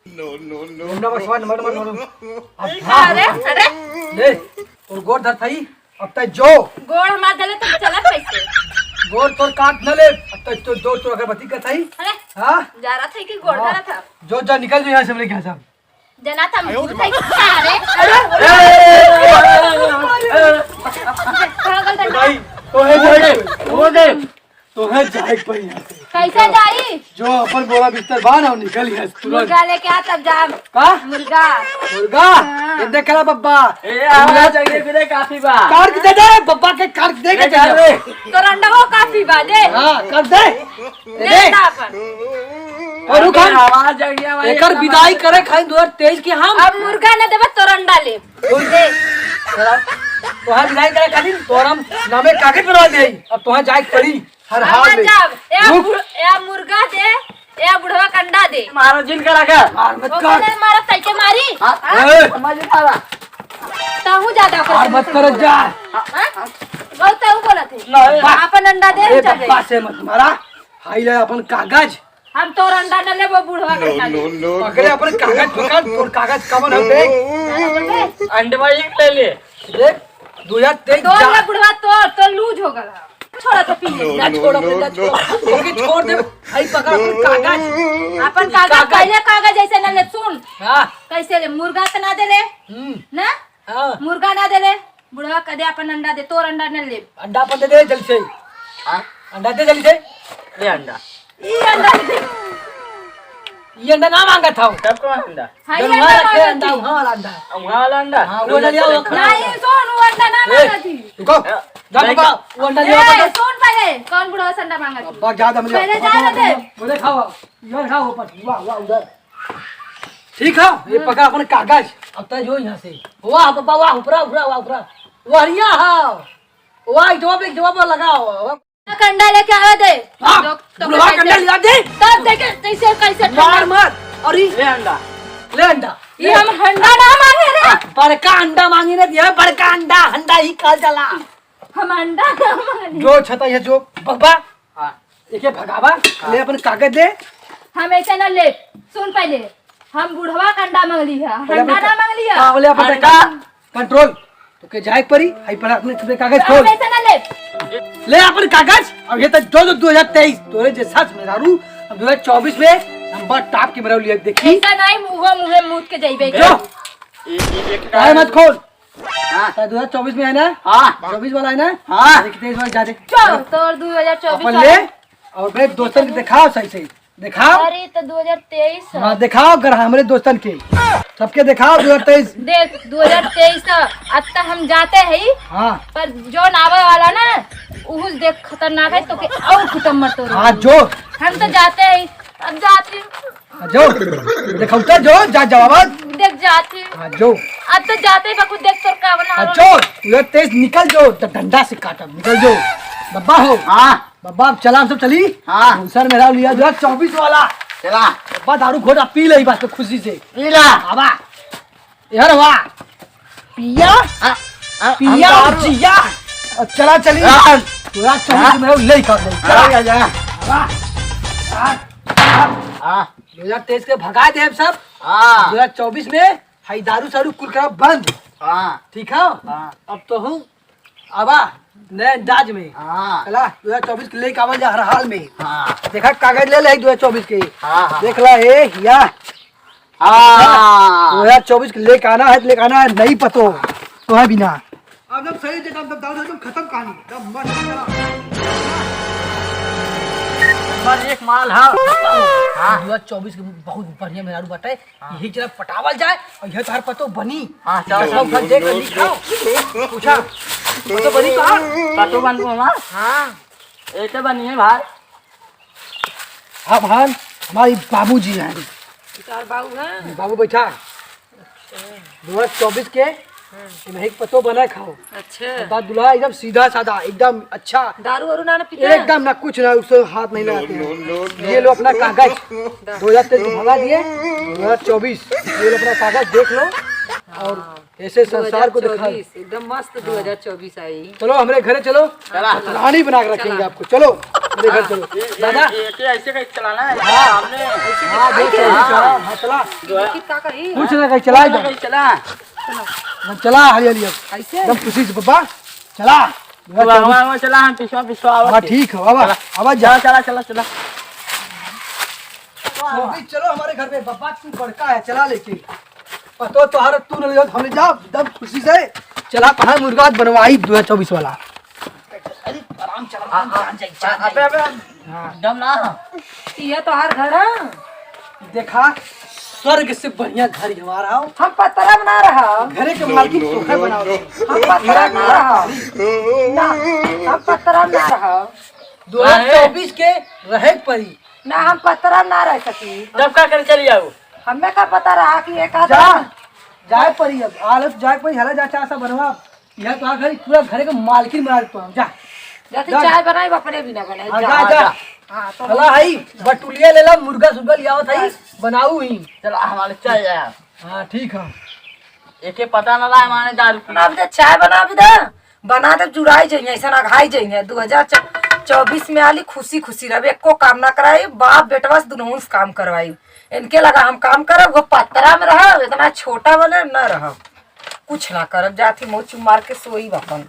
अरे ले और गोड़ धर थई अब तक जो गोड़ हमार दले तो चला कैसे गोड़ तोर काट न ले अब तक तो दो तो अगरबत्ती का थई। अरे हां जा रहा था कि गोड़ धरा था जो जा निकल जो यहां से हमरे क्या सब जना था मुझे था अरे भाई तो है जाए हो दे तो है जाए पर यहां से कैसे जाई जो अपन बोला बिस्तर बाहर और निकल यहां तुरंत मुर्गा लेके आ तब जा का मुर्गा मुर्गा ये देख रहा बब्बा ए आवाज जगह पे काफी बा काट दे दे बब्बा के काट दे के जा तो रंडा हो काफी बाजे हां कर दे ले ना अपन और रुका आवाज जगह भाई एकर विदाई करे खाई 2023 के हम अब मुर्गा न देबे तो रंडा ले दे तोहार विदाई करे खाली तोरम नामे कागज बनवा दे अब तोहार जाए पड़ी हर हाल में या मुर्गा दे या बुढ़वा कंडा दे मारो जिन करा कर मार मत ओकरे कर मारा तैके मारी समझ आवा ताहू ज्यादा मार मत कर जा बहुत ताहू बोला थे नहीं अपन अंडा दे ए चल बब्बा से मत मारा हाई ले अपन कागज हम तो अंडा न लेबो बुढ़वा कंडा दे अगले अपन कागज ठोका तोर कागज कवन हो दे अंडे भाई ले ले देख 2023 दो ना बुढ़वा तो लूज हो गला छोड़ा तो पी ले ना छोड़ अपने ना छोड़ ओके छोड़ दे हाई पकड़ अपन कागज अपन कागज पहले कागज ऐसे न ले सुन हां कैसे ले मुर्गा तो ना दे ले ना हां मुर्गा ना दे ले बुढ़वा कदे अपन अंडा दे तोर अंडा न ले अंडा अपन दे जल्दी से हां अंडा दे जल्दी से ले अंडा ये अंडा दे ये अंडा ना मांगा था कब को अंडा हाय जो अंडा मांगा थे मांगा अंडा थी। वहां वाला अंडा वहां वाला अंडा हां वो ले लिया नहीं सुन वो अंडा ना मांगा थी रुको जा बाबा वो अंडा लिया ए, पकड़ सुन पहले कौन बुढ़वा से अंडा मांगा थी बाबा ज्यादा मुझे पहले जा रहे थे। बोले खाओ यार खाओ ऊपर वाह वाह उधर ठीक है ये पकड़ अपन कागज अब तक जो यहां से वाह बाबा वाह ऊपर ऊपर वरिया हां वाह जवाब लगाओ कंडा लेके आवे दे हां तो बुढ़वा कंडा लिया दे तब देखे कैसे कैसे मार मत अरे ले अंडा ले अंडा ये हम अंडा ना मांगे रे बड़का अंडा मांगी ने दिया बड़का अंडा ही काल चला हम अंडा ना मांगे जो छता है जो बाबा हां एके भगावा ले अपन कागज दे हम ऐसे ना ले सुन पहले हम बुढ़वा कंडा मांग लिया अंडा ना मांग लिया हां बोले अपन का कंट्रोल तो के जाए परी हाई पर अपने कागज खोल हम ऐसे ना ले ले अपन कागज अब ये तो जो 2023 तोरे जे सच में दारू अब 2024 में नंबर टॉप के मेरा लिया देखी ऐसा नहीं मुंह मुद के जाइबे जो ये काय मत खोल हां 2024 में है ना हां 24 वाला है ना हां 23 वाला जा दे चल तोर 2024 अपन ले और मेरे दोस्तन के दिखाओ सही से दिखाओ अरे तो 2023 हां दिखाओ अगर हमारे दोस्तन के सबके दिखाओ 2023 देख 2023 अब तक हम जाते हैं हां पर जो नावे वाला ना उहुस देख खतरनाक है तो के और कुटुंब मत हो हां जो हम तो जाते हैं अब जाती हूँ जो दिखाओ तो जो जा जवाब देख जाती हूँ हां जो अब तो जाते ही बकुद देख तोर का बना हां जो 2023 निकल जो तो डंडा से काटब निकल जो बब्बा हो हां बब्बा अब चला हम सब चली हां सर मेरा लिया 2024 वाला चला बब्बा दारू घोटा पी ले बात तो खुशी से पीला बाबा यार वाह पिया पिया और जिया अब चला चली 2024 में ले कर ले आ जा वाह हां 2023 के भगा दे हम सब हां 2024 में हाई दारू सारू कुल करा बंद हां ठीक है अब तो हूँ आबा नए अंदाज में हां चला 2024 के लेके आवा जा हर हाल में हां देखा कागज ले ले 2024 के हां देख ला ए या हां 2024 के लेके आना है नहीं पतो तो है बिना अब जब सही जगह तब दाऊ तुम खत्म कहानी तब मस्त चला बस एक माल हां हां 2024 के बहुत बढ़िया मेरारू बाटे यही जरा पटावल जाए और यह तार पतो बनी हां चल सब घर देख लिखाओ पूछा पतो बनी कहां पतो बन को हां हां ऐसे बनी है भाई हाँ भान हमारी बाबूजी हैं चार बाबू है बाबू बैठा 2024 के एक पतो बना खाओ अच्छा बात दुल्हा एकदम सीधा साधा एकदम अच्छा दारू वारू ना पीते एकदम ना कुछ ना उससे हाथ नहीं लगाते हैं ये लो अपना कागज 2023 को भगा दिए 2024 ये लो अपना कागज देख लो और ऐसे संसार को दिखा। 2024 एकदम मस्त 2024 आई। चलो हमारे घरे चलो, चला रानी बना के रखेंगे आपको। चलो मेरे घर चलो दादा। ऐसे कैसे चलाना है हमने हाँ दो चला, हाँ चला, कितना कही कुछ ना कहीं चला इधर, कैसे चला चला हरियाली अब ऐसे एकदम खुशी से पापा चला। वहाँ चला हम पिछवा पिछवा हाँ ठीक है बाबा, आवाज जा। चला चला चला चला चलो हमारे घर पे पापा, तू बड़का है चला लेके तो तुहार तू न ले जाओ, हमने जा एकदम खुशी से चला। कहाँ मुर्गा बनवाई 2024 वाला। अरे आराम चला, अबे अबे दम ना ये तो हर घर है। देखा स्वर्ग से बढ़िया घर ही हमारा हो। हम पतरा बना रहा, घरे के मालकिन सोखा बनाओ। हम पतरा बना रहा ना, हम पतरा बना रहा 2024 के रहे परी ना, हम पतरा ना रह सकी। तब क्या कर चली जाओ हमें का पता रहा कि एक आध जा जाए परी अब आलत जाए परी हला जा चासा बनवा। यह तो घर पूरा घरे के मालकिन बना देता हूं। जा जैसे चाय बनाई अपने भी ना बनाई। हाँ, जा जा हाँ तो हला हई बटुलिया ले ला, मुर्गा सुर्गा लिया था बनाऊ ही। चला हमारे चल जाए हाँ ठीक है। एक पता ना रहा हमारे दारू बना भी दे, चाय बना भी दे, बना दे जुड़ाई जाइए ऐसा ना घाई जाइए। 2024 में आली खुशी खुशी रहे, एको काम ना कराई, बाप बेटवा से दोनों से काम करवाई। इनके लगा हम काम करब, वो पतरा में रह, इतना छोटा वाले न रह, कुछ ना करब, जाती मोच मार के सोई अपन।